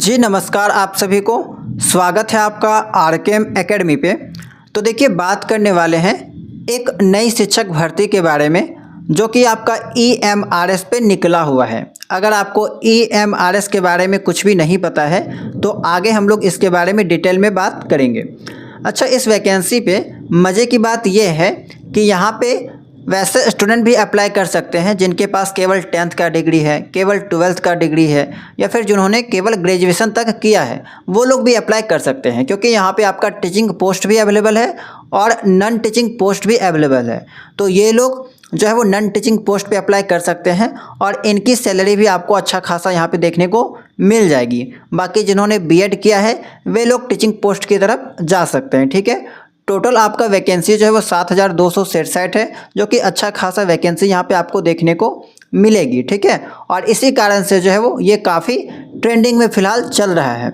जी नमस्कार आप सभी को। स्वागत है आपका आरकेएम एकेडमी पे। तो देखिए बात करने वाले हैं एक नई शिक्षक भर्ती के बारे में जो कि आपका ईएमआरएस पे निकला हुआ है। अगर आपको ईएमआरएस के बारे में कुछ भी नहीं पता है तो आगे हम लोग इसके बारे में डिटेल में बात करेंगे। अच्छा, इस वैकेंसी पे मज़े की बात यह है कि यहाँ पे वैसे स्टूडेंट भी अप्लाई कर सकते हैं जिनके पास केवल 10th का डिग्री है, केवल 12th का डिग्री है, या फिर जिन्होंने केवल ग्रेजुएशन तक किया है वो लोग भी अप्लाई कर सकते हैं, क्योंकि यहाँ पे आपका टीचिंग पोस्ट भी अवेलेबल है और नॉन टीचिंग पोस्ट भी अवेलेबल है। तो ये लोग जो है वो नॉन टीचिंग पोस्ट पे अप्लाई कर सकते हैं और इनकी सैलरी भी आपको अच्छा खासा यहाँ पे देखने को मिल जाएगी। बाकी जिन्होंने बीएड किया है वे लोग टीचिंग पोस्ट की तरफ जा सकते हैं। ठीक है, टोटल आपका वैकेंसी जो है वो 7267 है, जो कि अच्छा खासा वैकेंसी यहाँ पे आपको देखने को मिलेगी। ठीक है, और इसी कारण से जो है वो ये काफ़ी ट्रेंडिंग में फ़िलहाल चल रहा है।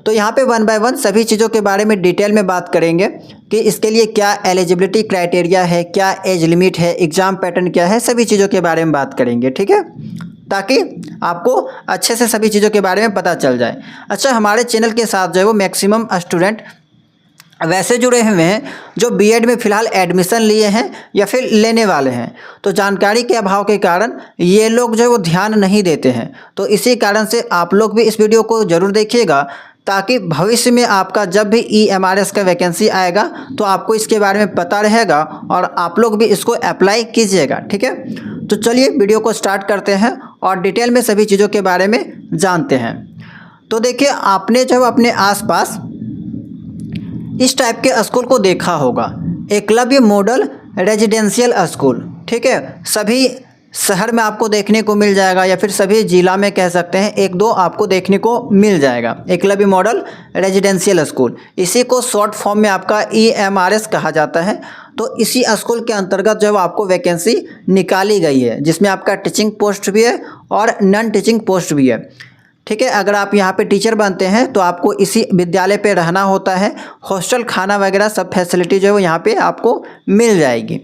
तो यहाँ पे 1 बाय 1 सभी चीज़ों के बारे में डिटेल में बात करेंगे कि इसके लिए क्या एलिजिबिलिटी क्राइटेरिया है, क्या एज लिमिट है, एग्ज़ाम पैटर्न क्या है, सभी चीज़ों के बारे में बात करेंगे। ठीक है, ताकि आपको अच्छे से सभी चीज़ों के बारे में पता चल जाए। अच्छा, हमारे चैनल के साथ जो है वो मैक्सिमम स्टूडेंट वैसे जुड़े हुए हैं जो बीएड में फ़िलहाल एडमिशन लिए हैं या फिर लेने वाले हैं, तो जानकारी के अभाव के कारण ये लोग जो है वो ध्यान नहीं देते हैं। तो इसी कारण से आप लोग भी इस वीडियो को ज़रूर देखिएगा, ताकि भविष्य में आपका जब भी ईएमआरएस का वैकेंसी आएगा तो आपको इसके बारे में पता रहेगा और आप लोग भी इसको अप्लाई कीजिएगा। ठीक है, तो चलिए वीडियो को स्टार्ट करते हैं और डिटेल में सभी चीज़ों के बारे में जानते हैं। तो देखिए, आपने जब अपने आसपास इस टाइप के स्कूल को देखा होगा, एकलव्य मॉडल रेजिडेंशियल स्कूल। ठीक है, सभी शहर में आपको देखने को मिल जाएगा या फिर सभी जिला में कह सकते हैं, एक दो आपको देखने को मिल जाएगा एकलव्य मॉडल रेजिडेंशियल स्कूल। इसी को शॉर्ट फॉर्म में आपका ईएमआरएस कहा जाता है। तो इसी स्कूल के अंतर्गत जो आपको वैकेंसी निकाली गई है, जिसमें आपका टीचिंग पोस्ट भी है और नॉन टीचिंग पोस्ट भी है। ठीक है, अगर आप यहाँ पे टीचर बनते हैं तो आपको इसी विद्यालय पे रहना होता है। हॉस्टल खाना वगैरह सब फैसिलिटी जो है वो यहाँ पे आपको मिल जाएगी।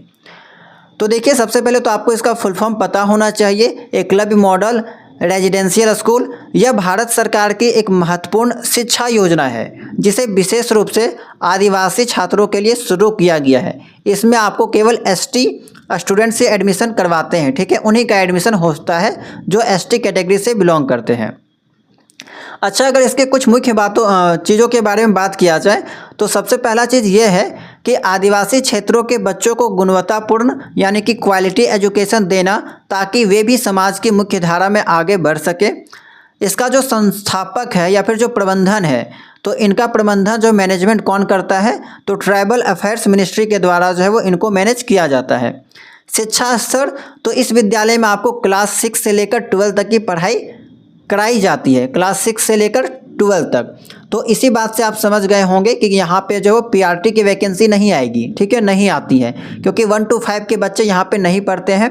तो देखिए, सबसे पहले तो आपको इसका फुल फॉर्म पता होना चाहिए। एकलव्य मॉडल रेजिडेंशियल स्कूल यह भारत सरकार की एक महत्वपूर्ण शिक्षा योजना है, जिसे विशेष रूप से आदिवासी छात्रों के लिए शुरू किया गया है। इसमें आपको केवल एसटी स्टूडेंट से एडमिशन करवाते हैं। ठीक है, उन्हीं का एडमिशन होता है जो एसटी कैटेगरी से बिलोंग करते हैं। अच्छा, अगर इसके कुछ मुख्य चीज़ों के बारे में बात किया जाए तो सबसे पहला चीज़ ये है कि आदिवासी क्षेत्रों के बच्चों को गुणवत्तापूर्ण यानी कि क्वालिटी एजुकेशन देना, ताकि वे भी समाज की मुख्य धारा में आगे बढ़ सके। इसका जो संस्थापक है या फिर जो प्रबंधन है, तो इनका प्रबंधन जो मैनेजमेंट कौन करता है, तो ट्राइबल अफेयर्स मिनिस्ट्री के द्वारा जो है वो इनको मैनेज किया जाता है। शिक्षा स्तर, तो इस विद्यालय में आपको क्लास 6 से लेकर 12 तक की पढ़ाई कराई जाती है, क्लास 6 से लेकर 12 तक। तो इसी बात से आप समझ गए होंगे कि यहाँ पे जो पीआरटी की वैकेंसी नहीं आएगी। ठीक है, नहीं आती है, क्योंकि 1 to 5 के बच्चे यहाँ पे नहीं पढ़ते हैं।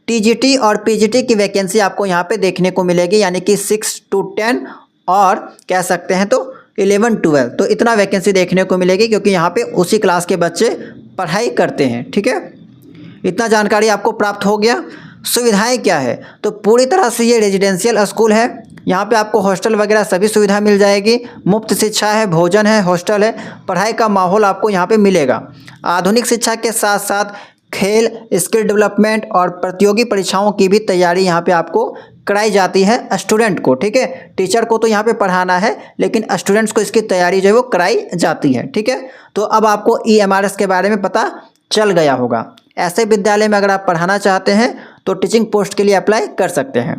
टीजीटी और पीजीटी की वैकेंसी आपको यहाँ पे देखने को मिलेगी, यानी कि 6 to 10 और कह सकते हैं तो 11 12, तो इतना वैकेंसी देखने को मिलेगी, क्योंकि यहाँ पे उसी क्लास के बच्चे पढ़ाई करते हैं। ठीक है, इतना जानकारी आपको प्राप्त हो गया। सुविधाएं क्या है, तो पूरी तरह से ये रेजिडेंशियल स्कूल है। यहाँ पे आपको हॉस्टल वगैरह सभी सुविधा मिल जाएगी। मुफ्त शिक्षा है, भोजन है, हॉस्टल है, पढ़ाई का माहौल आपको यहाँ पे मिलेगा। आधुनिक शिक्षा के साथ साथ खेल, स्किल डेवलपमेंट और प्रतियोगी परीक्षाओं की भी तैयारी यहाँ पे आपको कराई जाती है स्टूडेंट को। ठीक है, टीचर को तो यहाँ पे पढ़ाना है, लेकिन स्टूडेंट्स को इसकी तैयारी जो है वो कराई जाती है। ठीक है, तो अब आपको ईएमआरएस के बारे में पता चल गया होगा। ऐसे विद्यालय में अगर आप पढ़ाना चाहते हैं तो टीचिंग पोस्ट के लिए अप्लाई कर सकते हैं।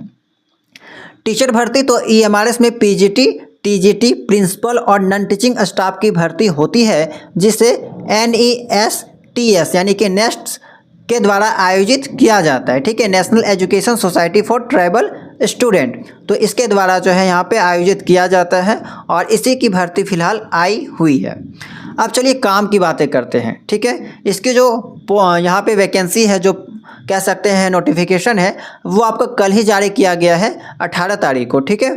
टीचर भर्ती, तो ईएमआरएस में पीजीटी, टीजीटी, प्रिंसिपल और नॉन टीचिंग स्टाफ की भर्ती होती है, जिसे NESTS यानी कि नेस्ट के द्वारा आयोजित किया जाता है। ठीक है, national education society for tribal student, तो इसके द्वारा जो है यहाँ पे आयोजित किया जाता है और इसी की भर्ती फ़िलहाल आई हुई है। अब चलिए काम की बातें करते हैं। ठीक है, इसकी जो यहाँ पे वैकेंसी है, जो कह सकते हैं नोटिफिकेशन है, वो आपको कल ही जारी किया गया है 18 तारीख को। ठीक है,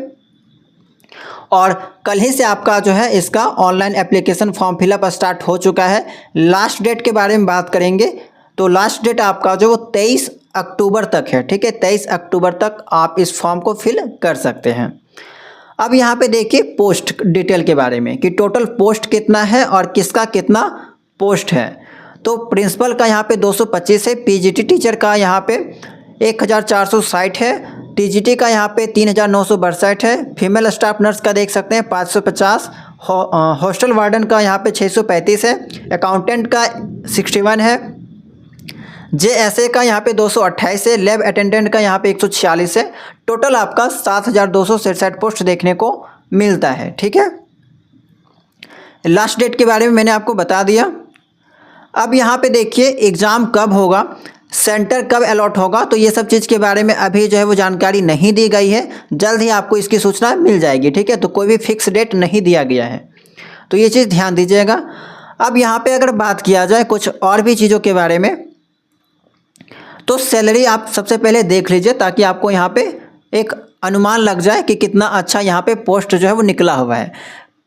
और कल ही से आपका जो है इसका online application form fill up start हो चुका है। लास्ट डेट के बारे में बात करेंगे तो लास्ट डेट आपका जो वो 23 अक्टूबर तक है। ठीक है, 23 अक्टूबर तक आप इस फॉर्म को फिल कर सकते हैं। अब यहाँ पे देखिए पोस्ट डिटेल के बारे में कि टोटल पोस्ट कितना है और किसका कितना पोस्ट है। तो प्रिंसिपल का यहाँ पे 225 है, पीजीटी टीचर का यहाँ पे 1460 है, टीजीटी का यहाँ पे 3962 है, फीमेल स्टाफ नर्स का देख सकते हैं 550, हॉस्टल वार्डन का यहाँ पे 635 है, अकाउंटेंट का 61 है, जेएसए का यहाँ पे 228 है, लैब अटेंडेंट का यहाँ पे 146 है। टोटल आपका 7267 पोस्ट देखने को मिलता है। ठीक है, लास्ट डेट के बारे में मैंने आपको बता दिया। अब यहाँ पे देखिए एग्ज़ाम कब होगा, सेंटर कब अलॉट होगा, तो ये सब चीज़ के बारे में अभी जो है वो जानकारी नहीं दी गई है। जल्द ही आपको इसकी सूचना मिल जाएगी। ठीक है, तो कोई भी फिक्स डेट नहीं दिया गया है, तो ये चीज़ ध्यान दीजिएगा। अब यहाँ पे अगर बात किया जाए कुछ और भी चीज़ों के बारे में, तो सैलरी आप सबसे पहले देख लीजिए ताकि आपको यहाँ पे एक अनुमान लग जाए कि कितना अच्छा यहाँ पे पोस्ट जो है वो निकला हुआ है।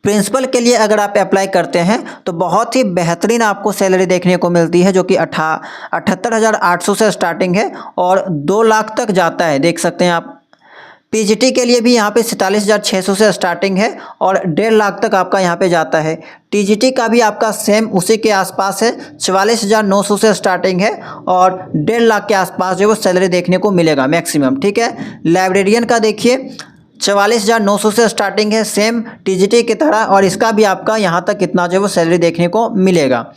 प्रिंसिपल के लिए अगर आप अप्लाई करते हैं तो बहुत ही बेहतरीन आपको सैलरी देखने को मिलती है, जो कि 78,800 से स्टार्टिंग है और 2 लाख तक जाता है, देख सकते हैं आप। पीजीटी के लिए भी यहाँ पे 47,600 से स्टार्टिंग है और 1.5 लाख तक आपका यहाँ पे जाता है। टीजीटी का भी आपका सेम उसी के आसपास है, 44,900 से स्टार्टिंग है और 1.5 लाख के आसपास जो वो सैलरी देखने को मिलेगा मैक्सिमम। ठीक है, लाइब्रेरियन का देखिए 44,900 से स्टार्टिंग है, सेम टीजीटी की तरह, और इसका भी आपका यहाँ तक कितना जो है वो सैलरी देखने को मिलेगा।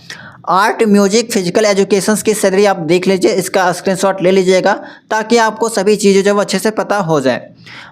आर्ट, म्यूजिक, फिजिकल एजुकेशंस की सैलरी आप देख लीजिए, इसका स्क्रीनशॉट ले लीजिएगा ताकि आपको सभी चीज़ें जो अच्छे से पता हो जाए।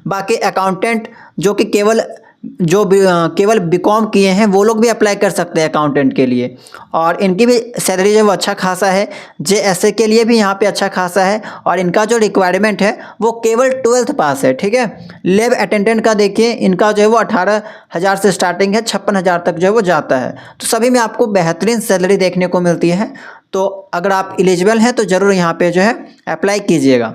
बाकी अकाउंटेंट जो कि केवल बीकॉम किए हैं वो लोग भी अप्लाई कर सकते हैं अकाउंटेंट के लिए, और इनकी भी सैलरी जो वो अच्छा खासा है। जेएसए के लिए भी यहाँ पे अच्छा खासा है और इनका जो रिक्वायरमेंट है वो केवल 12th पास है। ठीक है, लैब अटेंडेंट का देखिए, इनका जो है वो 18,000 से स्टार्टिंग है, 56,000 तक जो है वो जाता है। तो सभी में आपको बेहतरीन सैलरी देखने को मिलती है। तो अगर आप एलिजिबल हैं तो ज़रूर यहाँ पर जो है अप्लाई कीजिएगा।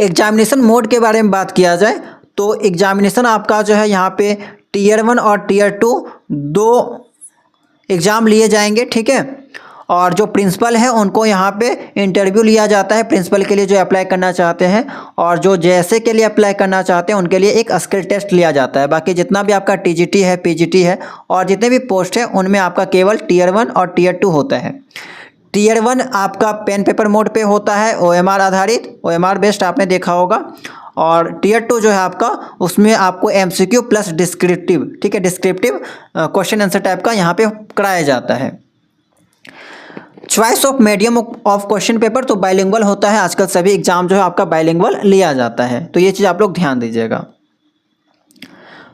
एग्जामिनेशन मोड के बारे में बात किया जाए तो एग्जामिनेशन आपका जो है यहाँ पे Tier 1 और Tier 2 2 एग्ज़ाम लिए जाएंगे। ठीक है, और जो प्रिंसिपल है उनको यहाँ पे इंटरव्यू लिया जाता है प्रिंसिपल के लिए जो अप्लाई करना चाहते हैं, और जो जेएसए के लिए अप्लाई करना चाहते हैं उनके लिए एक स्किल टेस्ट लिया जाता है। बाकी जितना भी आपका टीजीटी है, पीजीटी है और जितने भी पोस्ट है उनमें आपका केवल Tier 1 और Tier 2 होता है। Tier 1 आपका पेन पेपर मोड पे होता है, OMR आधारित, OMR बेस्ड आपने देखा होगा, और Tier 2 जो है आपका उसमें आपको MCQ प्लस डिस्क्रिप्टिव, ठीक है, डिस्क्रिप्टिव क्वेश्चन आंसर टाइप का यहाँ पे कराया जाता है। Choice of medium of question paper तो बाइलिंगुअल होता है, आजकल सभी एग्जाम जो है आपका बाइलिंगुअल लिया जाता है, तो ये चीज़ आप लोग ध्यान दीजिएगा।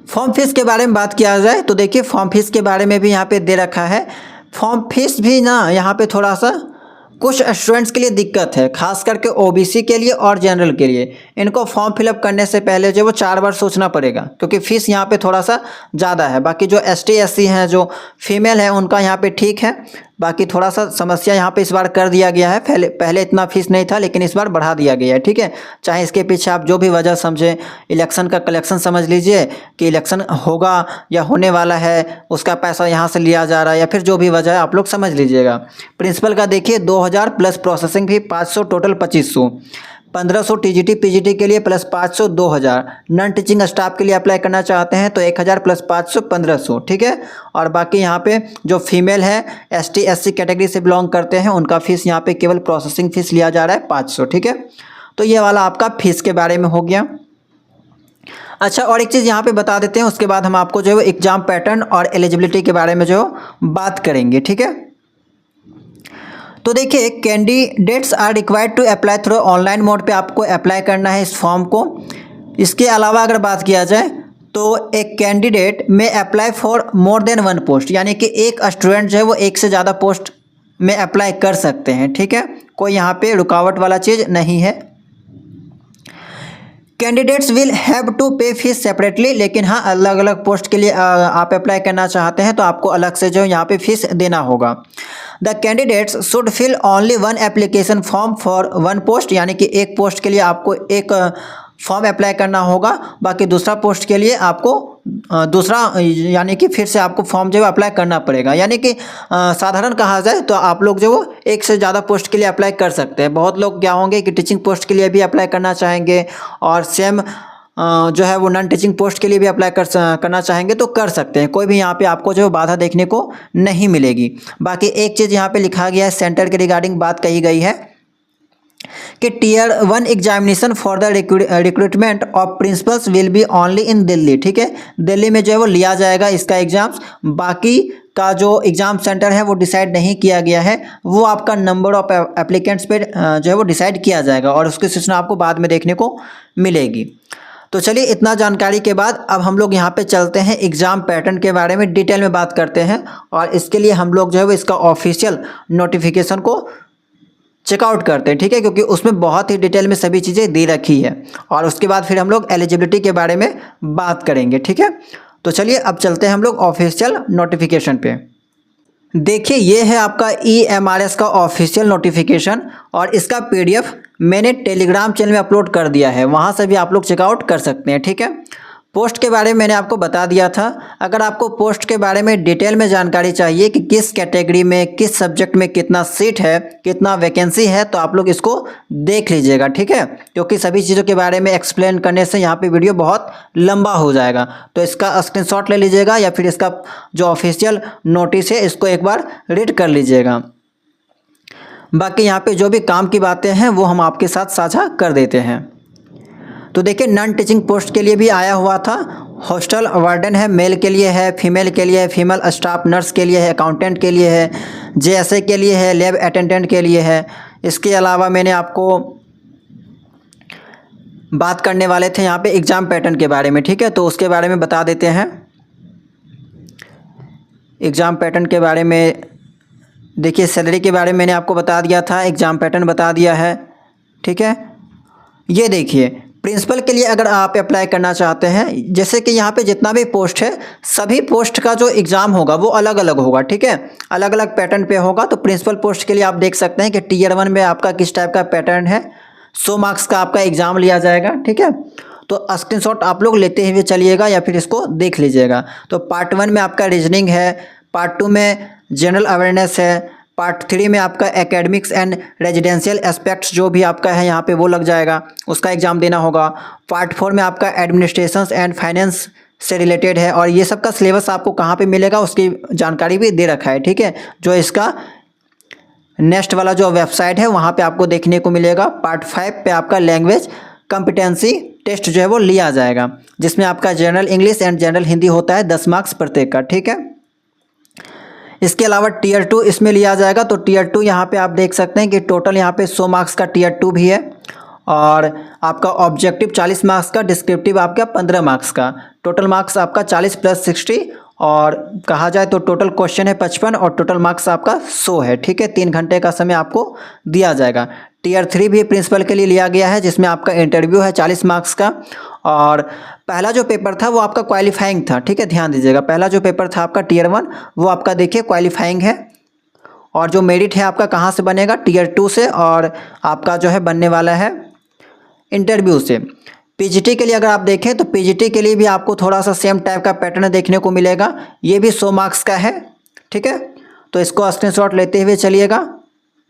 फॉर्म फीस के बारे में बात किया जाए तो देखिए फॉर्म फीस के बारे में भी यहाँ पे दे रखा है। फॉर्म फीस भी ना यहाँ पे थोड़ा सा कुछ स्टूडेंट्स के लिए दिक्कत है, खास करके ओबीसी के लिए और जनरल के लिए। इनको फॉर्म फिलअप करने से पहले जो वो 4 बार सोचना पड़ेगा, क्योंकि फ़ीस यहाँ पे थोड़ा सा ज़्यादा है। बाकी जो ST SC हैं, जो फीमेल हैं, उनका यहाँ पे ठीक है। बाकी थोड़ा सा समस्या यहाँ पे इस बार कर दिया गया है, पहले इतना फीस नहीं था लेकिन इस बार बढ़ा दिया गया है। ठीक है, चाहे इसके पीछे आप जो भी वजह समझें, इलेक्शन का कलेक्शन समझ लीजिए कि इलेक्शन होगा या होने वाला है, उसका पैसा यहाँ से लिया जा रहा है, या फिर जो भी वजह है आप लोग समझ लीजिएगा। प्रिंसिपल का देखिए 2,000 plus processing fee 500, total 2,500, 1,500 TGT PGT के लिए प्लस 500 2,000। नॉन टीचिंग स्टाफ के लिए अप्लाई करना चाहते हैं तो 1,000 प्लस 500 1,500। ठीक है, और बाकी यहाँ पे जो फीमेल है ST SC कैटेगरी से बिलोंग करते हैं उनका फ़ीस यहाँ पे केवल प्रोसेसिंग फ़ीस लिया जा रहा है 500। ठीक है, तो ये वाला आपका फ़ीस के बारे में हो गया। अच्छा, और एक चीज़ यहाँ पे बता देते हैं, उसके बाद हम आपको जो है एग्ज़ाम पैटर्न और एलिजिबिलिटी के बारे में जो बात करेंगे। ठीक है, तो देखिए candidates are required to apply through online mode पे आपको अप्लाई करना है इस फॉर्म को। इसके अलावा अगर बात किया जाए तो एक कैंडिडेट में apply for more than 1 post, यानी कि एक स्टूडेंट जो है वो एक से ज़्यादा पोस्ट में अप्लाई कर सकते हैं। ठीक है, कोई यहाँ पे रुकावट वाला चीज़ नहीं है। कैंडिडेट्स विल हैव टू पे फीस सेपरेटली, लेकिन हाँ अलग अलग पोस्ट के लिए आप अप्लाई करना चाहते हैं तो आपको अलग से जो यहाँ पे फीस देना होगा। The candidates should fill only 1 application form for 1 post, यानी कि एक पोस्ट के लिए आपको एक फॉर्म अप्लाई करना होगा, बाकी दूसरा पोस्ट के लिए आपको दूसरा, यानी कि फिर से आपको फॉर्म जो है अप्लाई करना पड़ेगा। यानी कि साधारण कहा जाए तो आप लोग जो एक से ज़्यादा पोस्ट के लिए अप्लाई कर सकते हैं। बहुत लोग क्या होंगे कि टीचिंग पोस्ट के लिए भी अप्लाई करना चाहेंगे और सेम जो है वो नॉन टीचिंग पोस्ट के लिए भी अप्लाई करना चाहेंगे तो कर सकते हैं। कोई भी यहाँ पे आपको जो बाधा देखने को नहीं मिलेगी। बाकी एक चीज़ यहाँ पे लिखा गया है, सेंटर के रिगार्डिंग बात कही गई है कि tier 1 examination for the recruitment of principals will be only in Delhi. ठीक है, दिल्ली में जो है वो लिया जाएगा इसका एग्ज़ाम्स। बाकी का जो एग्ज़ाम सेंटर है वो डिसाइड नहीं किया गया है, वो आपका नंबर ऑफ एप्लीकेंट्स पे जो है वो डिसाइड किया जाएगा और उसकी सूचना आपको बाद में देखने को मिलेगी। तो चलिए, इतना जानकारी के बाद अब हम लोग यहाँ पे चलते हैं एग्ज़ाम पैटर्न के बारे में डिटेल में बात करते हैं। और इसके लिए हम लोग जो है वो इसका ऑफिशियल नोटिफिकेशन को चेकआउट करते हैं। ठीक है, क्योंकि उसमें बहुत ही डिटेल में सभी चीज़ें दे रखी है। और उसके बाद फिर हम लोग एलिजिबिलिटी के बारे में बात करेंगे। ठीक है, तो चलिए अब चलते हैं हम लोग ऑफिशियल नोटिफिकेशन पे। देखिए, ये है आपका EMRS का ऑफिशियल नोटिफिकेशन और इसका PDF मैंने टेलीग्राम चैनल में अपलोड कर दिया है, वहाँ से भी आप लोग चेकआउट कर सकते हैं। ठीक है, पोस्ट के बारे में मैंने आपको बता दिया था। अगर आपको पोस्ट के बारे में डिटेल में जानकारी चाहिए कि किस कैटेगरी में किस सब्जेक्ट में कितना सीट है, कितना वैकेंसी है, तो आप लोग इसको देख लीजिएगा। ठीक है, क्योंकि सभी चीज़ों के बारे में एक्सप्लेन करने से यहाँ पे वीडियो बहुत लंबा हो जाएगा। तो इसका स्क्रीनशॉट ले लीजिएगा या फिर इसका जो ऑफिशियल नोटिस है इसको एक बार रीड कर लीजिएगा। बाकी यहाँ पे जो भी काम की बातें हैं वो हम आपके साथ साझा कर देते हैं। तो देखिए, नॉन टीचिंग पोस्ट के लिए भी आया हुआ था। हॉस्टल वार्डन है, मेल के लिए है, फीमेल के लिए है, फीमेल स्टाफ नर्स के लिए है, अकाउंटेंट के लिए है, JSA के लिए है, लैब अटेंडेंट के लिए है। इसके अलावा मैंने आपको बात करने वाले थे यहाँ पे एग्ज़ाम पैटर्न के बारे में। ठीक है, तो उसके बारे में बता देते हैं। एग्ज़ाम पैटर्न के बारे में देखिए, सैलरी के बारे में मैंने आपको बता दिया था, एग्ज़ाम पैटर्न बता दिया है। ठीक है, ये देखिए, प्रिंसिपल के लिए अगर आप अप्लाई करना चाहते हैं, जैसे कि यहाँ पे जितना भी पोस्ट है सभी पोस्ट का जो एग्ज़ाम होगा वो अलग अलग होगा। ठीक है, अलग अलग पैटर्न पे होगा। तो प्रिंसिपल पोस्ट के लिए आप देख सकते हैं कि टीयर 1 में आपका किस टाइप का पैटर्न है। 100 मार्क्स का आपका एग्ज़ाम लिया जाएगा। ठीक है, तो स्क्रीनशॉट आप लोग लेते हुए चलिएगा या फिर इसको देख लीजिएगा। तो पार्ट 1 में आपका रीजनिंग है, पार्ट 2 में जनरल अवेयरनेस है, पार्ट 3 में आपका एकेडमिक्स एंड रेजिडेंशियल एस्पेक्ट्स जो भी आपका है यहाँ पे वो लग जाएगा, उसका एग्ज़ाम देना होगा। पार्ट 4 में आपका एडमिनिस्ट्रेशंस एंड फाइनेंस से रिलेटेड है और ये सब का सिलेबस आपको कहाँ पे मिलेगा उसकी जानकारी भी दे रखा है। ठीक है, जो इसका नेक्स्ट वाला जो वेबसाइट है वहाँ पे आपको देखने को मिलेगा। पार्ट 5 पे आपका लैंग्वेज कॉम्पिटेंसी टेस्ट जो है वो लिया जाएगा, जिसमें आपका general English and general Hindi होता है 10 मार्क्स प्रत्येक का। ठीक है, इसके अलावा टीयर 2 इसमें लिया जाएगा। तो टीयर 2 यहाँ पे आप देख सकते हैं कि टोटल यहाँ पे 100 मार्क्स का टीयर 2 भी है और आपका ऑब्जेक्टिव 40 मार्क्स का, डिस्क्रिप्टिव आपका 15 मार्क्स का। टोटल मार्क्स आपका 40 + 60 और कहा जाए तो टोटल क्वेश्चन है 55 और टोटल मार्क्स आपका 100 है। ठीक है, 3 घंटे का समय आपको दिया जाएगा। टीयर 3 भी प्रिंसिपल के लिए लिया गया है, जिसमें आपका इंटरव्यू है 40 मार्क्स का और पहला जो पेपर था वो आपका क्वालिफाइंग था। ठीक है, ध्यान दीजिएगा, पहला जो पेपर था आपका टीयर 1 वो आपका देखिए क्वालिफाइंग है और जो मेरिट है आपका कहाँ से बनेगा, टीयर 2 से और आपका जो है बनने वाला है इंटरव्यू से। PGT के लिए अगर आप देखें तो PGT के लिए भी आपको थोड़ा सा सेम टाइप का पैटर्न देखने को मिलेगा, ये भी 100 मार्क्स का है। ठीक है, तो इसको स्क्रीनशॉट लेते हुए चलिएगा।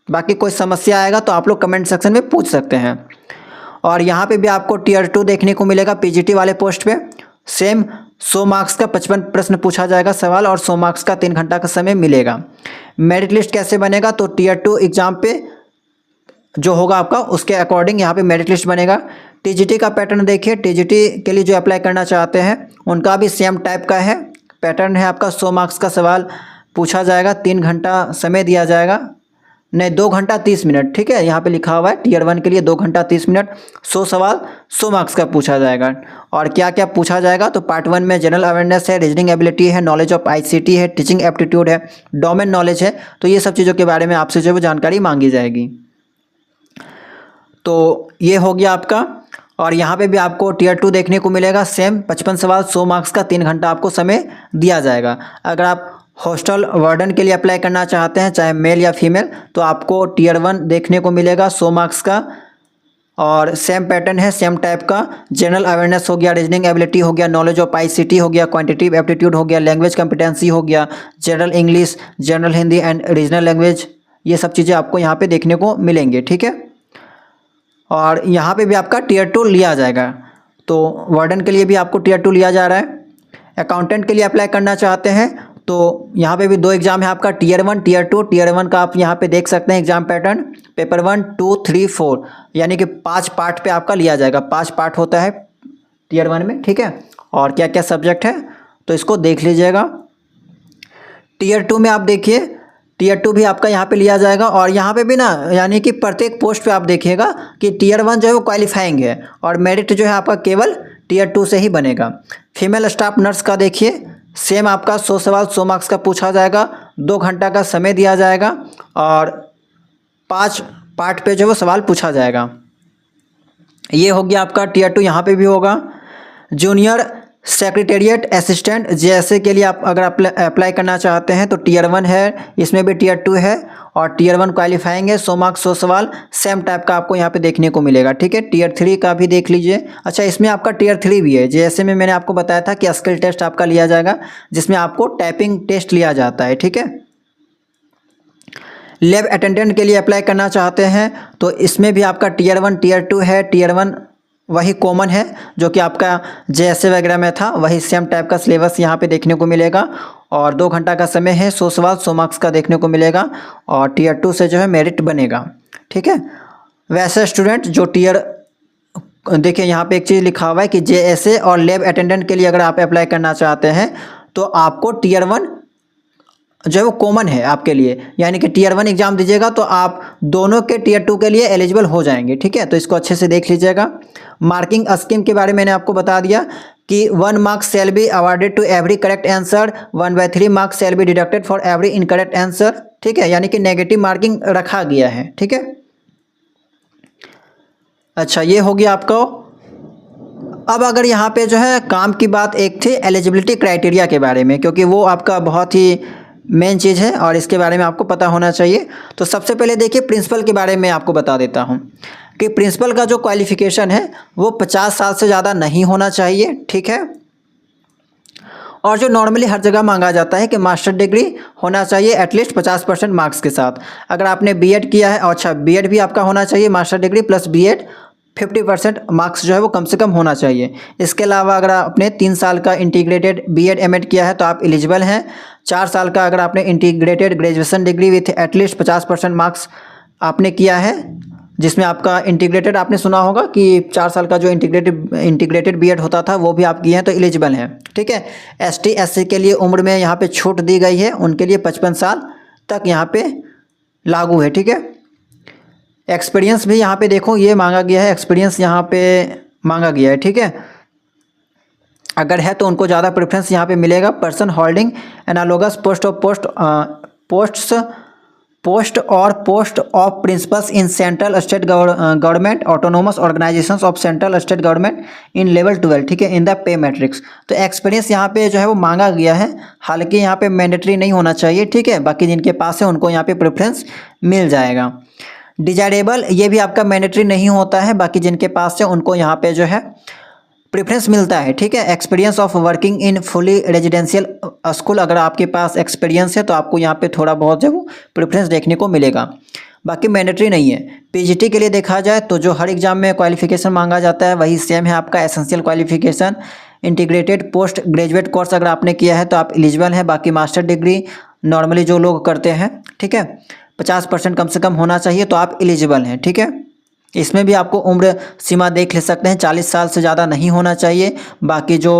बाकी कोई समस्या आएगा तो आप लोग कमेंट सेक्शन में पूछ सकते हैं। और यहाँ पे भी आपको टीयर 2 देखने को मिलेगा PGT वाले पोस्ट पे। सेम 100 मार्क्स का 55 प्रश्न पूछा जाएगा सवाल और 100 मार्क्स का 3 घंटा का समय मिलेगा। मेरिट लिस्ट कैसे बनेगा, तो टीयर 2 एग्ज़ाम पे जो होगा आपका उसके अकॉर्डिंग यहाँ पे मेरिट लिस्ट बनेगा। TGT का पैटर्न देखिए, TGT के लिए जो अप्लाई करना चाहते हैं उनका भी सेम टाइप का है पैटर्न है आपका। 100 मार्क्स का सवाल पूछा जाएगा, 3 घंटा समय दिया जाएगा, नहीं 2 घंटा 30 मिनट। ठीक है, यहाँ पे लिखा हुआ है टीयर 1 के लिए 2 घंटा 30 मिनट, 100 सवाल 100 मार्क्स का पूछा जाएगा। और क्या क्या पूछा जाएगा, तो पार्ट 1 में जनरल अवेयरनेस है, रीजनिंग एबिलिटी है, नॉलेज ऑफ ICT है, टीचिंग एप्टीट्यूड है, डोमेन नॉलेज है। तो ये सब चीज़ों के बारे में आपसे जो है वो जानकारी मांगी जाएगी। तो ये हो गया आपका। और यहाँ पे भी आपको टीयर 2 देखने को मिलेगा, सेम 55 सवाल 100 मार्क्स का, 3 घंटा आपको समय दिया जाएगा। अगर आप हॉस्टल वार्डन के लिए अप्लाई करना चाहते हैं, चाहे मेल या फीमेल, तो आपको टीयर 1 देखने को मिलेगा 100 मार्क्स का और सेम पैटर्न है, सेम टाइप का। जनरल अवेयरनेस हो गया, रीजनिंग एबिलिटी हो गया, नॉलेज ऑफ ICT हो गया, क्वांटिटेटिव एप्टीट्यूड हो गया, लैंग्वेज कॉम्पिटेंसी हो गया, general English, general Hindi and regional language, ये सब चीज़ें आपको यहाँ पे देखने को मिलेंगे। ठीक है, और यहाँ पे भी आपका टीयर 2 लिया जाएगा। तो वार्डन के लिए भी आपको टीयर 2 लिया जा रहा है। अकाउंटेंट के लिए अप्लाई करना चाहते हैं तो यहाँ पे भी 2 एग्ज़ाम है आपका, टीयर 1 टीयर 2। टीयर 1 का आप यहाँ पे देख सकते हैं एग्ज़ाम पैटर्न, पेपर 1 2 3 4, यानी कि 5 पार्ट पे आपका लिया जाएगा। 5 पार्ट होता है टीयर 1 में, ठीक है। और क्या क्या सब्जेक्ट है तो इसको देख लीजिएगा। टीयर 2 में आप देखिए, टीयर 2 भी आपका यहाँ पे लिया जाएगा। और यहाँ पे भी ना, यानी कि प्रत्येक पोस्ट पे आप देखिएगा कि टीयर 1 जो है वो क्वालिफाइंग है और मेरिट जो है आपका केवल टीयर 2 से ही बनेगा। फीमेल स्टाफ नर्स का देखिए, सेम आपका 100 सवाल 100 मार्क्स का पूछा जाएगा, 2 घंटा का समय दिया जाएगा और 5 पार्ट पे जो है वो सवाल पूछा जाएगा। ये हो गया आपका टीयर 2। यहाँ पे भी होगा। जूनियर सेक्रेटेरिएट असिस्टेंट जेएसए के लिए आप अगर अप्लाई करना चाहते हैं तो टीयर 1 है, इसमें भी टीयर 2 है और टीयर 1 क्वालिफाइंग है। 100 मार्क्स 100 सवाल सेम टाइप का आपको यहाँ पे देखने को मिलेगा, ठीक है। टीयर 3 का भी देख लीजिए। अच्छा, इसमें आपका टीयर 3 भी है। जेएसए में मैंने आपको बताया था कि स्किल टेस्ट आपका लिया जाएगा, जिसमें आपको टाइपिंग टेस्ट लिया जाता है, ठीक है। लैब अटेंडेंट के लिए अप्लाई करना चाहते हैं तो इसमें भी आपका टीयर 1 टीयर 2 है। टीयर 1 वही कॉमन है जो कि आपका जेएसए वगैरह में था, वही सेम टाइप का सिलेबस यहाँ पे देखने को मिलेगा और 2 घंटा का समय है। 100 सवाल 100 मार्क्स का देखने को मिलेगा और टीयर 2 से जो है मेरिट बनेगा, ठीक है। वैसे स्टूडेंट जो टीयर, देखिए यहाँ पे एक चीज़ लिखा हुआ है कि जेएसए और लैब अटेंडेंट के लिए अगर आप अप्लाई करना चाहते हैं तो आपको टीयर 1 जो है वो कॉमन है आपके लिए, यानी कि टीयर 1 एग्जाम दीजिएगा तो आप दोनों के टीयर 2 के लिए एलिजिबल हो जाएंगे, ठीक है। तो इसको अच्छे से देख लीजिएगा। मार्किंग स्कीम के बारे में मैंने आपको बता दिया कि 1 marks shall be awarded to every correct answer, 1/3 marks shall be deducted for every incorrect answer, ठीक है। यानी कि नेगेटिव मार्किंग रखा गया है, ठीक है। अच्छा, ये हो गया आपको। अब अगर यहाँ पे जो है काम की बात एक थी एलिजिबिलिटी क्राइटेरिया के बारे में, क्योंकि वो आपका बहुत ही मेन चीज़ है और इसके बारे में आपको पता होना चाहिए। तो सबसे पहले देखिए प्रिंसिपल के बारे में आपको बता देता हूँ कि प्रिंसिपल का जो क्वालिफ़िकेशन है वो 50 साल से ज़्यादा नहीं होना चाहिए, ठीक है। और जो नॉर्मली हर जगह मांगा जाता है कि मास्टर डिग्री होना चाहिए एटलीस्ट 50% मार्क्स के साथ। अगर आपने बीएड किया है, अच्छा बीएड भी आपका होना चाहिए, master degree plus BEd 50% marks जो है वो कम से कम होना चाहिए। इसके अलावा अगर आपने 3 साल का इंटीग्रेटेड बीएड एमएड किया है तो आप एलिजिबल हैं। 4 साल का अगर आपने integrated graduation degree with at least 50% marks आपने किया है, जिसमें आपका इंटीग्रेटेड आपने सुना होगा कि 4 साल का जो इंटीग्रेटेड बीएड होता था वो भी आप किए हैं तो एलिजिबल हैं, ठीक है। एसटी एससी के लिए उम्र में यहाँ पे छूट दी गई है, उनके लिए 55 साल तक यहाँ पे लागू है, ठीक है। एक्सपीरियंस भी यहाँ पे देखो ये मांगा गया है, एक्सपीरियंस यहाँ पे मांगा गया है, ठीक है। अगर है तो उनको ज़्यादा प्रेफरेंस यहाँ पे मिलेगा। Person holding analogous post of principles in central state government autonomous organisations of central state government in level 12, ठीक है, इन द पे मैट्रिक्स। तो एक्सपीरियंस यहाँ पे जो है वो मांगा गया है, हालांकि यहाँ पे मैंडेटरी नहीं होना चाहिए, ठीक है। बाकी जिनके पास है उनको यहाँ पे प्रेफरेंस मिल जाएगा। डिजायरेबल ये भी आपका मैंडेटरी नहीं होता है, बाकी जिनके पास है उनको यहाँ पे जो है प्रेफरेंस मिलता है, ठीक है। Experience of working in fully residential school, अगर आपके पास एक्सपीरियंस है तो आपको यहाँ पे थोड़ा बहुत जो प्रेफरेंस देखने को मिलेगा, बाकी मैंडेटरी नहीं है। पीजीटी के लिए देखा जाए तो जो हर एग्जाम में क्वालिफिकेशन मांगा जाता है वही सेम है आपका, essential qualification integrated post graduate course अगर आपने किया है तो आप एलिजिबल हैं। बाकी मास्टर डिग्री नॉर्मली जो लोग करते हैं, ठीक है, 50% कम से कम होना चाहिए तो आप एलिजिबल हैं, ठीक है। इसमें भी आपको उम्र सीमा देख ले सकते हैं, 40 साल से ज़्यादा नहीं होना चाहिए। बाकी जो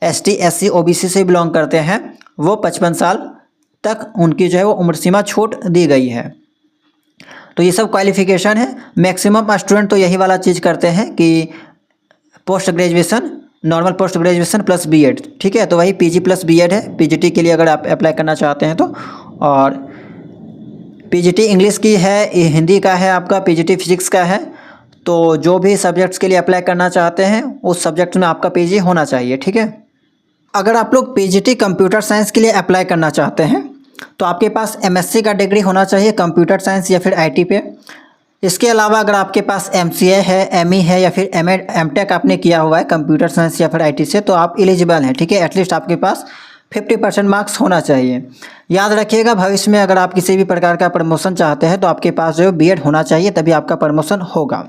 एसटी एससी ओबीसी से बिलोंग करते हैं वो 55 साल तक उनकी जो है वो उम्र सीमा छूट दी गई है। तो ये सब क्वालिफिकेशन है। मैक्सिमम स्टूडेंट तो यही वाला चीज़ करते हैं कि post graduation, normal post graduation plus BEd, ठीक है। तो वही पीजी प्लस बीएड है पीजीटी के लिए अगर आप अप्लाई करना चाहते हैं तो। और पीजीटी इंग्लिश की है, हिंदी का है आपका, पीजीटी फिजिक्स का है। तो जो भी सब्जेक्ट्स के लिए अप्लाई करना चाहते हैं उस सब्जेक्ट में आपका पीजी होना चाहिए, ठीक है। अगर आप लोग पीजीटी कंप्यूटर साइंस के लिए अप्लाई करना चाहते हैं तो आपके पास एमएससी का डिग्री होना चाहिए कंप्यूटर साइंस या फिर आईटी पे। इसके अलावा अगर आपके पास एमसीए है, एमई है या फिर एमएड एमटेक आपने किया हुआ है कंप्यूटर साइंस या फिर आईटी से तो आप एलिजिबल हैं, ठीक है। एटलीस्ट आपके पास 50% मार्क्स होना चाहिए। याद रखिएगा भविष्य में अगर आप किसी भी प्रकार का प्रमोशन चाहते हैं तो आपके पास जो बीएड होना चाहिए, तभी आपका प्रमोशन होगा।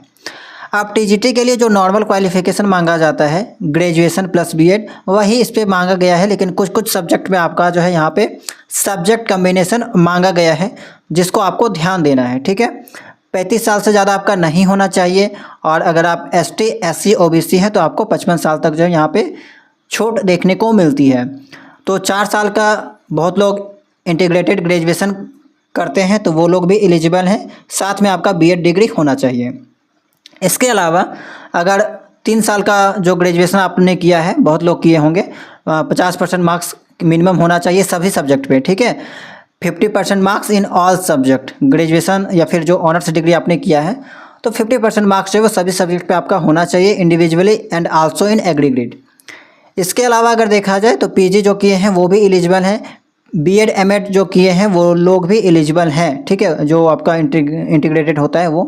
अब टीजीटी के लिए जो नॉर्मल क्वालिफिकेशन मांगा जाता है ग्रेजुएशन प्लस बीएड, वही इस पे मांगा गया है, लेकिन कुछ कुछ सब्जेक्ट में आपका जो है यहाँ पे सब्जेक्ट कम्बिनेशन मांगा गया है, जिसको आपको ध्यान देना है। ठीक है, 35 साल से ज़्यादा आपका नहीं होना चाहिए, और अगर आप एसटी एससी ओबीसी हैं तो आपको 55 साल तक जो है यहाँ पे छूट देखने को मिलती है। तो 4 साल का बहुत लोग इंटीग्रेटेड ग्रेजुएशन करते हैं तो वो लोग भी एलिजिबल हैं, साथ में आपका बीएड डिग्री होना चाहिए। इसके अलावा अगर 3 साल का जो ग्रेजुएशन आपने किया है, बहुत लोग किए होंगे, 50% मार्क्स मिनिमम होना चाहिए सभी सब्जेक्ट पे। ठीक है, 50% marks in all subject, graduation या फिर जो ऑनर्स डिग्री आपने किया है तो 50% मार्क्स जो है वो सभी सब्जेक्ट पे आपका होना चाहिए, individually and also in aggregate. इसके अलावा अगर देखा जाए तो पीजी जो किए हैं वो भी एलिजिबल हैं, बीएड एमएड जो किए हैं वो लोग भी एलिजिबल हैं। ठीक है, जो आपका इंटीग्रेटेड होता है वो।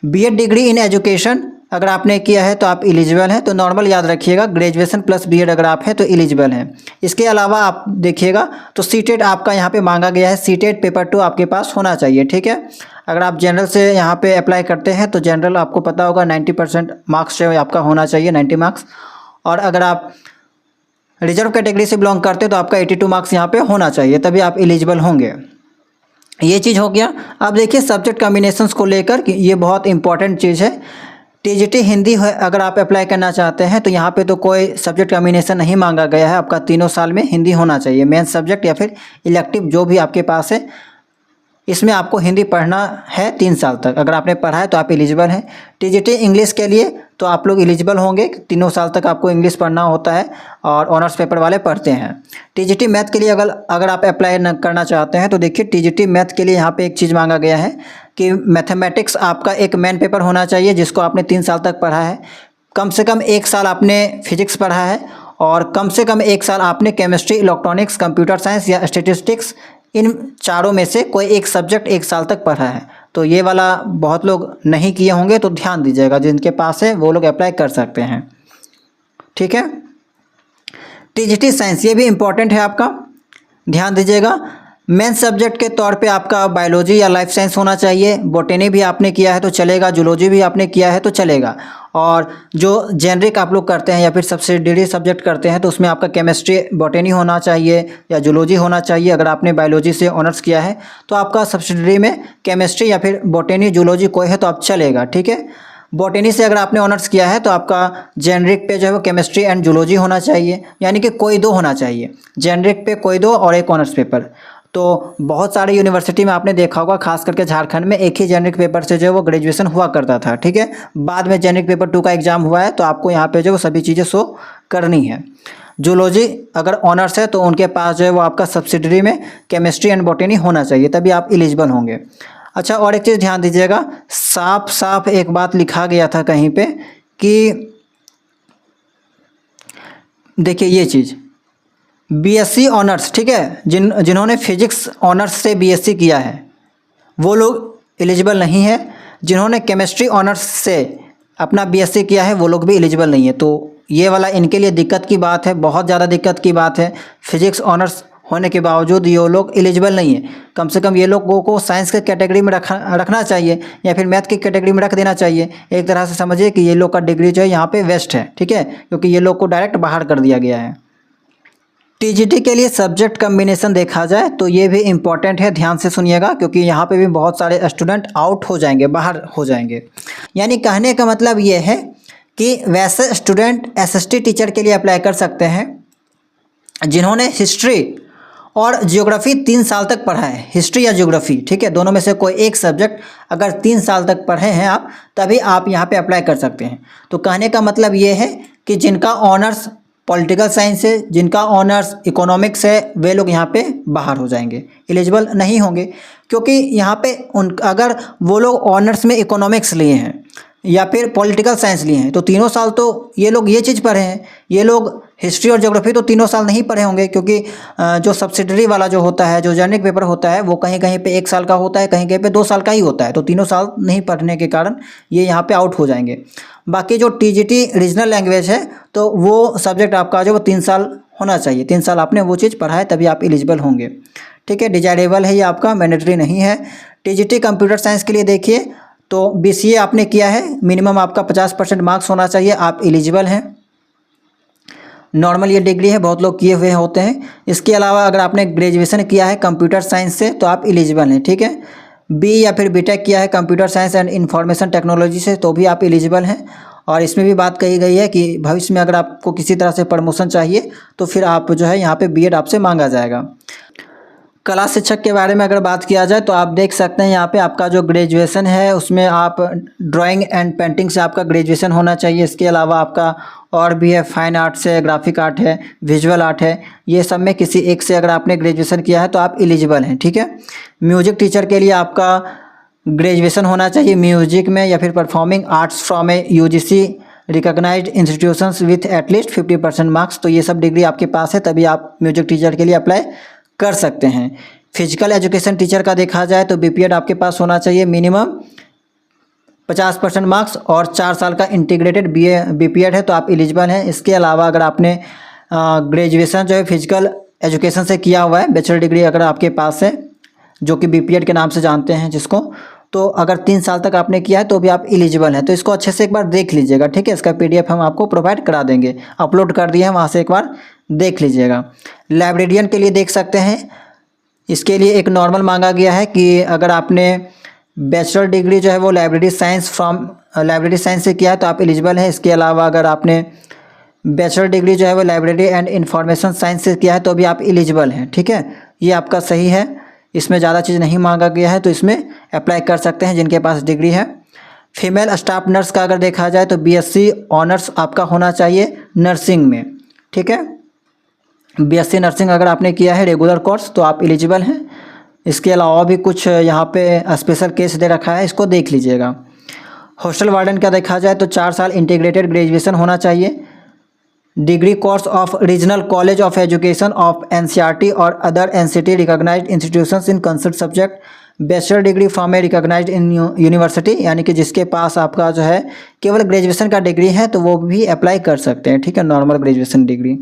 बीएड डिग्री इन एजुकेशन अगर आपने किया है तो आप एलिजिबल हैं, तो नॉर्मल याद रखिएगा, ग्रेजुएशन प्लस बीएड अगर आप हैं तो एलिजिबल हैं। इसके अलावा आप देखिएगा तो सीटेट आपका यहाँ पे मांगा गया है, सीटेट पेपर 2 आपके पास होना चाहिए। ठीक है, अगर आप जनरल से यहाँ पे अप्लाई करते हैं तो जनरल आपको पता होगा 90% मार्क्स जो है आपका होना चाहिए, 90 मार्क्स, और अगर आप रिजर्व कैटेगरी से बिलोंग करते हैं तो आपका 82 मार्क्स यहाँ पे होना चाहिए, तभी आप एलिजिबल होंगे। ये चीज़ हो गया। अब देखिए सब्जेक्ट कॉम्बिनेशंस को लेकर कि ये बहुत इंपॉर्टेंट चीज़ है। टीजीटी हिंदी है अगर आप अप्लाई करना चाहते हैं तो यहाँ पे तो कोई सब्जेक्ट कॉम्बिनेशन नहीं मांगा गया है, आपका तीनों साल में हिंदी होना चाहिए, मेन सब्जेक्ट या फिर इलेक्टिव जो भी आपके पास है, इसमें आपको हिंदी पढ़ना है 3 साल तक। अगर आपने पढ़ा है तो आप एलिजिबल हैं। टीजीटी इंग्लिश के लिए तो आप लोग एलिजिबल होंगे, तीनों साल तक आपको इंग्लिश पढ़ना होता है और ऑनर्स पेपर वाले पढ़ते हैं। टीजीटी मैथ के लिए अगर आप अप्लाई करना चाहते हैं तो देखिए टीजीटी मैथ के लिए यहाँ पे एक चीज़ मांगा गया है कि मैथमेटिक्स आपका एक मेन पेपर होना चाहिए जिसको आपने 3 साल तक पढ़ा है, कम से कम 1 साल आपने फिजिक्स पढ़ा है, और कम से कम 1 साल आपने केमिस्ट्री, इलेक्ट्रॉनिक्स, कंप्यूटर साइंस या स्टैटिस्टिक्स, इन चारों में से कोई एक सब्जेक्ट 1 साल तक पढ़ा है। तो ये वाला बहुत लोग नहीं किए होंगे, तो ध्यान दीजिएगा, जिनके पास है वो लोग अप्लाई कर सकते हैं। ठीक है, टीजीटी साइंस ये भी इम्पॉर्टेंट है आपका, ध्यान दीजिएगा। मेन सब्जेक्ट के तौर पे आपका बायोलॉजी या लाइफ साइंस होना चाहिए, बॉटनी भी आपने किया है तो चलेगा, जूलॉजी भी आपने किया है तो चलेगा, और जो जेनरिक आप लोग करते हैं या फिर सब्सिडियरी सब्जेक्ट करते हैं तो उसमें आपका केमिस्ट्री, बॉटनी होना चाहिए या जूलॉजी होना चाहिए। अगर आपने बायोलॉजी से ऑनर्स किया है तो आपका सब्सिडियरी में केमिस्ट्री या फिर बॉटनी, जूलॉजी कोई है तो आप चलेगा। ठीक है, बॉटनी से अगर आपने ऑनर्स किया है तो आपका जेनरिक पे जो है वो केमिस्ट्री एंड जूलॉजी होना चाहिए, यानी कि कोई 2 होना चाहिए, जेनरिक पे कोई 2 और एक ऑनर्स पेपर। तो बहुत सारे यूनिवर्सिटी में आपने देखा होगा, खास करके झारखंड में एक ही जेनरिक पेपर से जो है वो ग्रेजुएशन हुआ करता था। ठीक है, बाद में जेनरिक पेपर 2 का एग्जाम हुआ है तो आपको यहाँ पे जो वो सभी चीज़ें शो करनी है। जूलॉजी अगर ऑनर्स है तो उनके पास जो है वो आपका सब्सिडरी में केमिस्ट्री एंड बॉटनी होना चाहिए, तभी आप एलिजिबल होंगे। अच्छा, और एक चीज़ ध्यान दीजिएगा, साफ साफ एक बात लिखा गया था कहीं पे कि देखिए ये चीज़, बीएससी ऑनर्स, ठीक है, जिन्होंने फिजिक्स ऑनर्स से बीएससी किया है वो लोग एलिजिबल नहीं है, जिन्होंने केमिस्ट्री ऑनर्स से अपना बीएससी किया है वो लोग भी एलिजिबल नहीं है। तो ये वाला इनके लिए दिक्कत की बात है, बहुत ज़्यादा दिक्कत की बात है। फिजिक्स ऑनर्स होने के बावजूद ये लोग एलिजिबल नहीं है। कम से कम ये लोगों को साइंस के कैटेगरी में रखना चाहिए या फिर मैथ की कैटेगरी में रख देना चाहिए। एक तरह से समझिए कि ये लोग का डिग्री जो है यहाँ पे वेस्ट है। ठीक है, क्योंकि ये लोग को डायरेक्ट बाहर कर दिया गया है। टीजीटी के लिए सब्जेक्ट कम्बिनेशन देखा जाए तो ये भी इम्पॉर्टेंट है, ध्यान से सुनिएगा, क्योंकि यहाँ पे भी बहुत सारे स्टूडेंट आउट हो जाएंगे, बाहर हो जाएंगे। यानी कहने का मतलब ये है कि वैसे स्टूडेंट एसएसटी टीचर के लिए अप्लाई कर सकते हैं जिन्होंने हिस्ट्री और ज्योग्राफी 3 साल तक पढ़ा है, हिस्ट्री या ज्योग्राफी, ठीक है, दोनों में से कोई एक सब्जेक्ट अगर 3 साल तक पढ़े हैं आप, तभी आप यहाँ पे अप्लाई कर सकते हैं। तो कहने का मतलब ये है कि जिनका ऑनर्स पॉलिटिकल साइंस है, जिनका ऑनर्स इकोनॉमिक्स है, वे लोग यहाँ पे बाहर हो जाएंगे, एलिजिबल नहीं होंगे। क्योंकि यहाँ पे अगर वो लोग ऑनर्स में इकोनॉमिक्स लिए हैं या फिर पॉलिटिकल साइंस लिए हैं तो 3 साल तो ये लोग ये चीज़ पढ़े हैं। ये लोग हिस्ट्री और ज्योग्राफी तो 3 साल नहीं पढ़े होंगे, क्योंकि जो सब्सिडरी वाला जो होता है, जो जेनरिक पेपर होता है, वो कहीं कहीं पे 1 साल का होता है, कहीं कहीं पे 2 साल का ही होता है। तो 3 साल नहीं पढ़ने के कारण ये यहाँ पे आउट हो जाएंगे। बाकी जो टीजीटी रीजनल लैंग्वेज है तो वो सब्जेक्ट आपका जो वो 3 साल होना चाहिए, 3 साल आपने वो चीज़ पढ़ा है तभी आप एलिजिबल होंगे। ठीक है, डिजायरेबल है ये, आपका मैंडेटरी नहीं है। टीजीटी कंप्यूटर साइंस के लिए देखिए तो BCA आपने किया है, मिनिमम आपका 50% मार्क्स होना चाहिए, आप एलिजिबल हैं। नॉर्मल ये डिग्री है, बहुत लोग किए हुए होते हैं। इसके अलावा अगर आपने ग्रेजुएशन किया है कंप्यूटर साइंस से तो आप एलिजिबल हैं, ठीक है। बी या फिर बीटेक किया है computer science and information technology से तो भी आप एलिजिबल हैं। और इसमें भी बात कही गई है कि भविष्य में अगर आपको किसी तरह से प्रमोशन चाहिए तो फिर आप जो है यहाँ पे बीएड आपसे मांगा जाएगा। कला शिक्षक के बारे में अगर बात किया जाए तो आप देख सकते हैं यहाँ पे आपका जो ग्रेजुएशन है उसमें आप ड्राइंग एंड पेंटिंग से आपका ग्रेजुएशन होना चाहिए। इसके अलावा आपका और भी है, फाइन आर्ट्स है, ग्राफिक आर्ट है, विजुअल आर्ट है, ये सब में किसी एक से अगर आपने ग्रेजुएशन किया है तो आप एलिजिबल हैं, ठीक है। म्यूजिक टीचर के लिए आपका ग्रेजुएशन होना चाहिए म्यूजिक में या फिर performing arts from a UGC recognised institutions with at least 50% marks. तो ये सब डिग्री आपके पास है तभी आप म्यूजिक टीचर के लिए अप्लाई कर सकते हैं। फिजिकल एजुकेशन टीचर का देखा जाए तो BPED आपके पास होना चाहिए, मिनिमम 50% मार्क्स और 4 साल का इंटीग्रेटेड BPED है तो आप एलिजिबल हैं। इसके अलावा अगर आपने ग्रेजुएशन जो है फिजिकल एजुकेशन से किया हुआ है, बैचलर डिग्री अगर आपके पास है जो कि BPED के नाम से जानते हैं जिसको, तो अगर 3 साल तक आपने किया है तो भी आप एलिजिबल हैं। तो इसको अच्छे से एक बार देख लीजिएगा, ठीक है। इसका PDF हम आपको प्रोवाइड करा देंगे, अपलोड कर दिया है, वहाँ से एक बार देख लीजिएगा। लाइब्रेरियन के लिए देख सकते हैं, इसके लिए एक नॉर्मल मांगा गया है कि अगर आपने बैचलर डिग्री जो है वो लाइब्रेरी साइंस से किया है तो आप एलिजिबल हैं। इसके अलावा अगर आपने बैचलर डिग्री जो है वो लाइब्रेरी एंड इंफॉर्मेशन साइंस से किया है तो भी आप एलिजिबल हैं, ठीक है। ये आपका सही है, इसमें ज़्यादा चीज़ नहीं मांगा गया है तो इसमें अप्लाई कर सकते हैं जिनके पास डिग्री है। फीमेल स्टाफ नर्स का अगर देखा जाए तो BSc ऑनर्स आपका होना चाहिए नर्सिंग में, ठीक है। BSc नर्सिंग अगर आपने किया है रेगुलर कोर्स तो आप एलिजिबल हैं। इसके अलावा भी कुछ यहाँ पे स्पेशल केस दे रखा है, इसको देख लीजिएगा। हॉस्टल वार्डन का देखा जाए तो 4 साल इंटीग्रेटेड ग्रेजुएशन होना चाहिए। Degree course of regional college of education of NCERT और other NCT recognised institutions in concert subject. Bachelor degree from a recognised in university, यानी कि जिसके पास आपका जो है केवल ग्रेजुएशन का डिग्री है तो वो भी अप्लाई कर सकते हैं, ठीक है, नॉर्मल ग्रेजुएशन डिग्री।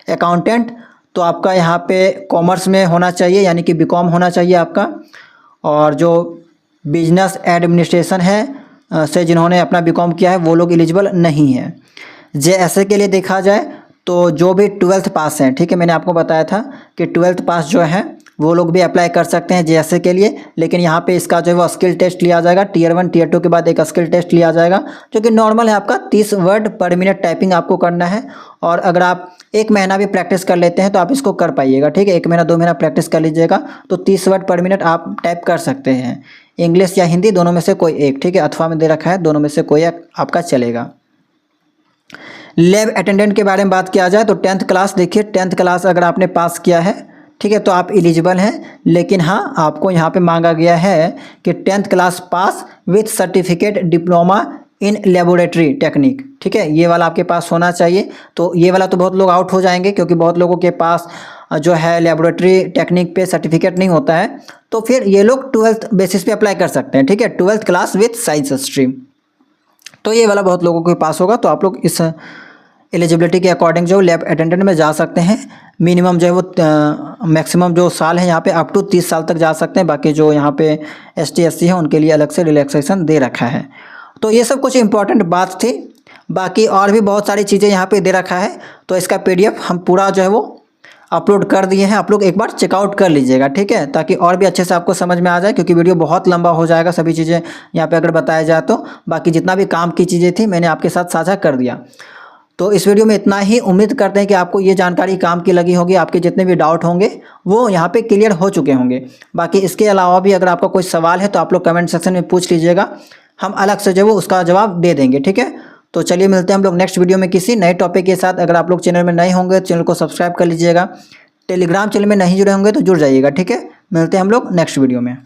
अकाउंटेंट तो आपका यहाँ पे कॉमर्स में होना चाहिए, यानी कि BCom होना चाहिए आपका। और जो बिजनेस एडमिनिस्ट्रेशन है से जिन्होंने अपना BCom किया है वो लोग एलिजिबल नहीं है। JSA के लिए देखा जाए तो जो भी 12th पास हैं, ठीक है, मैंने आपको बताया था कि 12th पास जो है वो लोग भी अप्लाई कर सकते हैं JSA के लिए। लेकिन यहाँ पे इसका जो है वो स्किल टेस्ट लिया जाएगा, Tier 1 Tier 2 के बाद एक स्किल टेस्ट लिया जाएगा जो कि नॉर्मल है आपका 30 वर्ड पर मिनट टाइपिंग आपको करना है। और अगर आप 1 महीना भी प्रैक्टिस कर लेते हैं तो आप इसको कर पाइएगा, ठीक है। 1 महीना 2 महीना प्रैक्टिस कर लीजिएगा तो 30 वर्ड पर मिनट आप टाइप कर सकते हैं, इंग्लिश या हिंदी दोनों में से कोई एक, ठीक है। अथवा में दे रखा है, दोनों में से कोई एक आपका चलेगा। लैब अटेंडेंट के बारे में बात किया जाए तो 10th क्लास, देखिए 10th क्लास अगर आपने पास किया है, ठीक है, तो आप एलिजिबल हैं। लेकिन हाँ, आपको यहाँ पे मांगा गया है कि 10th class pass with certificate diploma in laboratory technique, ठीक है, ये वाला आपके पास होना चाहिए। तो ये वाला तो बहुत लोग आउट हो जाएंगे क्योंकि बहुत लोगों के पास जो है लेबोरेटरी टेक्निक पे सर्टिफिकेट नहीं होता है, तो फिर ये लोग 12th बेसिस पे अप्लाई कर सकते हैं, ठीक है, 12th class with science stream. तो ये वाला बहुत लोगों के पास होगा, तो आप लोग इस एलिजिबिलिटी के अकॉर्डिंग जो लैब अटेंडेंट में जा सकते हैं। मिनिमम जो है वो मैक्सिमम जो साल है यहाँ पे अप टू 30 साल तक जा सकते हैं। बाकी जो यहाँ पे ST SC है उनके लिए अलग से रिलैक्सेशन दे रखा है। तो ये सब कुछ इंपॉर्टेंट बात थी, बाकी और भी बहुत सारी चीज़ें यहाँ पे दे रखा है। तो इसका PDF हम पूरा जो है वो अपलोड कर दिए हैं, आप लोग एक बार चेकआउट कर लीजिएगा, ठीक है, ताकि और भी अच्छे से आपको समझ में आ जाए, क्योंकि वीडियो बहुत लंबा हो जाएगा सभी चीज़ें यहाँ पे अगर बताया जाए तो। बाकी जितना भी काम की चीज़ें थी मैंने आपके साथ साझा कर दिया। तो इस वीडियो में इतना ही। उम्मीद करते हैं कि आपको ये जानकारी काम की लगी होगी, आपके जितने भी डाउट होंगे वो यहाँ पे क्लियर हो चुके होंगे। बाकी इसके अलावा भी अगर आपका कोई सवाल है तो आप लोग कमेंट सेक्शन में पूछ लीजिएगा, हम अलग से जो वो उसका जवाब दे देंगे, ठीक है। तो चलिए मिलते हैं हम लोग नेक्स्ट वीडियो में किसी नए टॉपिक के साथ। अगर आप लोग चैनल में नए होंगे तो चैनल को सब्सक्राइब कर लीजिएगा, टेलीग्राम चैनल में नहीं जुड़े होंगे तो जुड़ जाइएगा, ठीक है। मिलते हैं हम लोग नेक्स्ट वीडियो में।